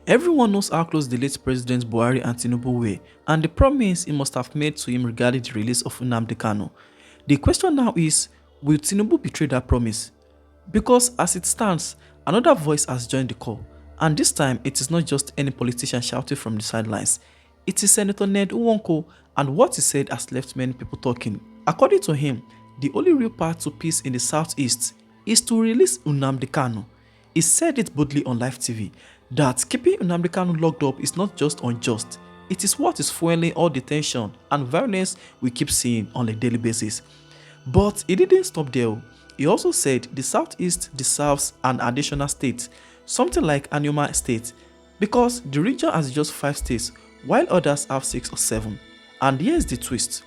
Everyone knows how close the late President Buhari and Tinubu were, and the promise he must have made to him regarding the release of Nnamdi Kanu. The question now is, will Tinubu betray that promise? Because as it stands, another voice has joined the call, and this time it is not just any politician shouting from the sidelines. It is Senator Ned Nwoko, and what he said has left many people talking. According to him, the only real path to peace in the southeast is to release Nnamdi Kanu. He said it boldly on live TV that keeping Nnamdi Kanu locked up is not just unjust, it is what is fueling all the tension and violence we keep seeing on a daily basis. But he didn't stop there. He also said the southeast deserves an additional state, something like Anambra State, because the region has just 5 states while others have 6 or 7. And here's the twist.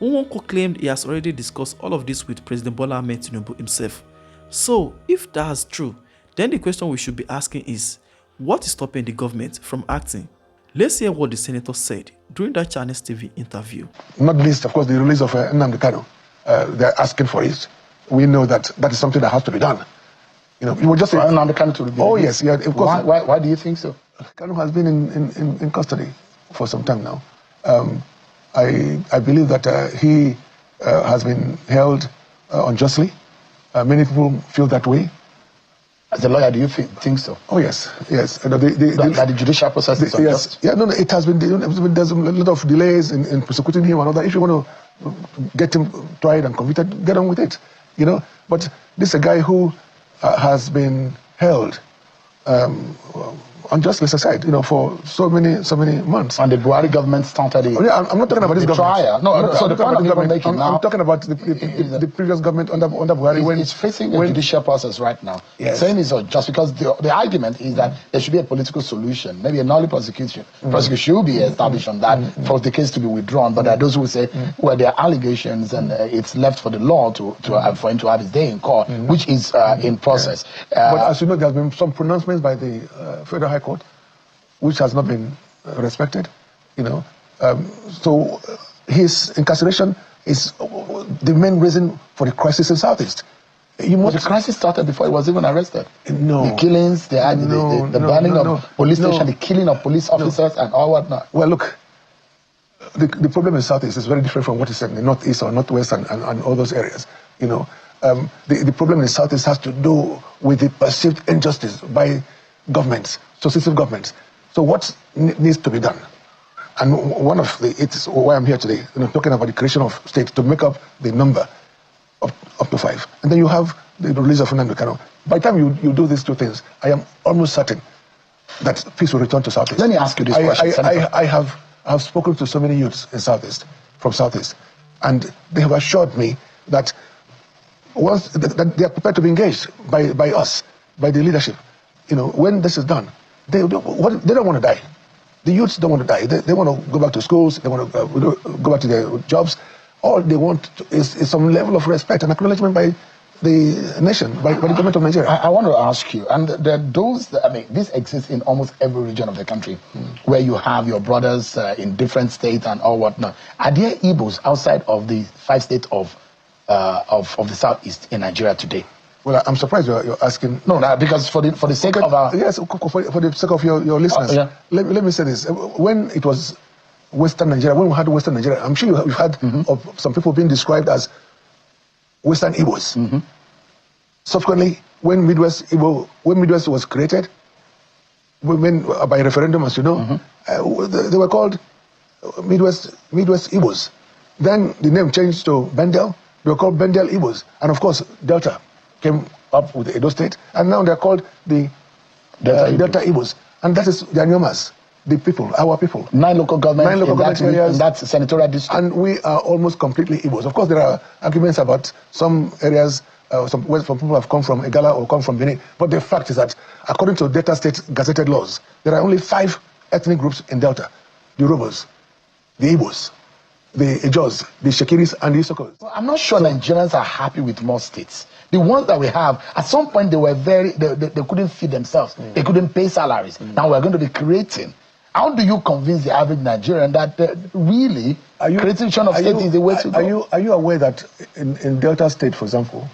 Nwoko claimed he has already discussed all of this with President Bola Ahmed Tinubu himself. So, if that's true, then the question we should be asking is, what is stopping the government from acting? Let's hear what the senator said during that Channels TV interview. Not least, of course, the release of Nnamdi Kanu. They're asking for it. We know that that is something that has to be done. You will just say Nnamdi Kanu to be oh yes, yeah, of course. Why do you think so? Kanu has been in custody for some time now. I believe that he has been held unjustly. Many people feel that way. As a lawyer, do you think so? Oh yes, yes. That the judicial process is unjust? Yes, yeah, no, it has been. There's a lot of delays in prosecuting him and all that. If you want to get him tried and convicted, get on with it. But this is a guy who has been held unjustly aside, for so many months. And the Buhari government started it. Oh, yeah, I'm not talking about this government. Trial. No, so the point I'm making now. I'm talking about the previous government under Buhari. When it's facing a judicial process right now. Yes. Saying it's just because the argument is that there should be a political solution, maybe a null prosecution. Prosecution should be established on that for the case to be withdrawn. But there are those who say, well, there are allegations and it's left for the law for him to have his day in court, which is in process. But as you know, there have been some pronouncements by the Federal High Court, which has not been respected, So his incarceration is the main reason for the crisis in Southeast. The crisis started before he was even arrested. No. The killings, the burning of police station, the killing of police officers and all whatnot. Well, look, the problem in Southeast is very different from what is in the Northeast or Northwest and all those areas. The problem in Southeast has to do with the perceived injustice by governments, successive governments. So what needs to be done? And it's why I'm here today, talking about the creation of states to make up the number up to 5. And then you have the release of Nnamdi Kanu. By the time you do these 2 things, I am almost certain that peace will return to Southeast. Let me ask you this question. I have spoken to so many youths in from Southeast, and they have assured me that once that they are prepared to be engaged by us, by the leadership. When this is done, they don't want to die. The youths don't want to die. They want to go back to schools. They want to go back to their jobs. All they want is some level of respect and acknowledgement by the nation, by the government of Nigeria. I want to ask you, and there are this exists in almost every region of the country, where you have your brothers in different states and all whatnot. Are there Igbos outside of the 5 states of the Southeast in Nigeria today? Well, I'm surprised you're asking. No, because for the sake of our... Yes, for the sake of your listeners. Yeah. Let me say this. When it was Western Nigeria, when we had Western Nigeria, I'm sure you've heard of some people being described as Western Igbos. Subsequently, when Midwest was created, by referendum, as you know, they were called Midwest Igbos. Then the name changed to Bendel. They were called Bendel Igbos. And of course, Delta came up with Edo State, and now they're called the Delta Igbos. And that is the Anyomas, the people, our people. 9 local governments areas, in that senatorial district. And we are almost completely Igbos. Of course, there are arguments about some areas, some people have come from Igala or come from Benin. But the fact is that, according to Delta State gazetted laws, there are only 5 ethnic groups in Delta: the Yorubas, the Igbos, the Ejos, the Shekiris, and the Isokos. Well, I'm not sure Nigerians are happy with more states. The ones that we have, at some point they were they couldn't feed themselves. They couldn't pay salaries. Now we're going to be creating. How do you convince the average Nigerian that really creation of state is the way to go? Are you aware that in Delta State, for example,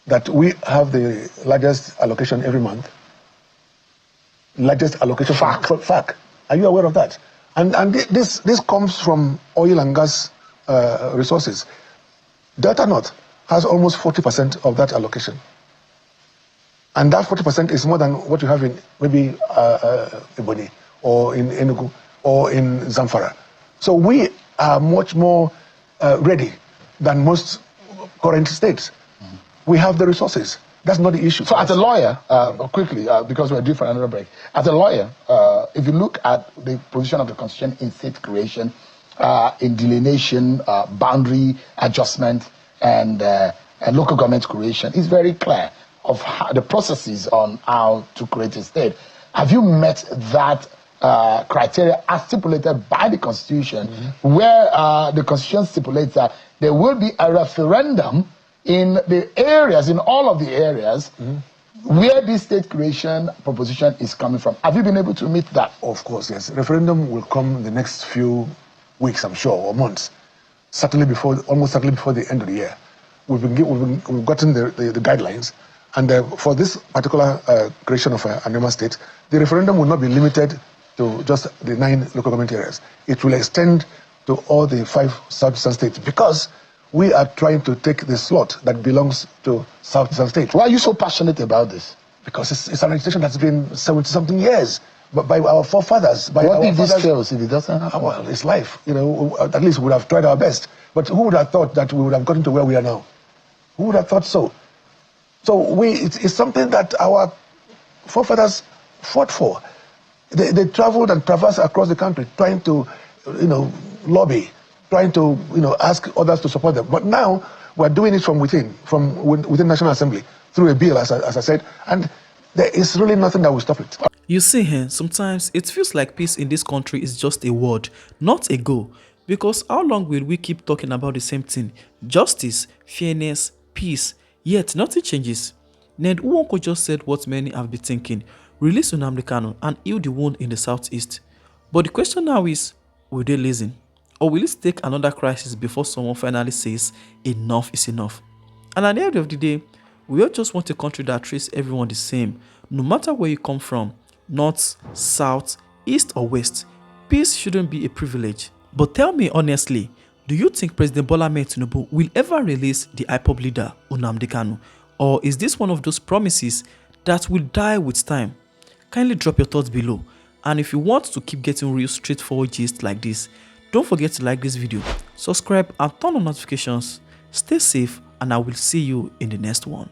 that we have the largest allocation every month? largest allocation for FAC. Are you aware of that? And this comes from oil and gas resources. Delta North has almost 40% of that allocation. And that 40% is more than what you have in maybe Ebonyi or in Enugu or in Zamfara. So we are much more ready than most current states. We have the resources. That's not the issue. So as a lawyer, quickly, because we're due for another break, as a lawyer, if you look at the position of the Constitution in state creation, in delineation, boundary adjustment, and local government creation, it's very clear of how, the processes on how to create a state. Have you met that criteria as stipulated by the Constitution, where the Constitution stipulates that there will be a referendum in the areas, in all of the areas, where this state creation proposition is coming from? Have you been able to meet that? Of course, yes. Referendum will come in the next few weeks, I'm sure, or months. Almost certainly before the end of the year. We've gotten the guidelines. And for this particular creation of an Anambra state, the referendum will not be limited to just the 9 local government areas. It will extend to all the 5 southeastern states, because we are trying to take the slot that belongs to southeastern states. Why are you so passionate about this? Because it's an agitation that's been 70-something years, but by our forefathers. What if this fails, if it doesn't happen? Well, it's life. You know, at least we would have tried our best. But who would have thought that we would have gotten to where we are now? Who would have thought so? So it's something that our forefathers fought for. They traveled and traversed across the country trying to, lobby, trying to, ask others to support them. But now we're doing it from within National Assembly through a bill, as I said, and there is really nothing that will stop it. You see here, sometimes it feels like peace in this country is just a word, not a goal. Because how long will we keep talking about the same thing? Justice, fairness, peace, yet nothing changes. Ned Nwoko just said what many have been thinking: release Nnamdi Kanu and heal the wound in the southeast. But the question now is, will they listen? Or will it take another crisis before someone finally says enough is enough? And at the end of the day, we all just want a country that treats everyone the same, no matter where you come from, north, south, east or west. Peace shouldn't be a privilege. But tell me honestly, do you think President Tinubu will ever release the IPOB leader Nnamdi Kanu? Or is this one of those promises that will die with time? Kindly drop your thoughts below. And if you want to keep getting real straightforward gist like this, don't forget to like this video, subscribe and turn on notifications. Stay safe, and I will see you in the next one.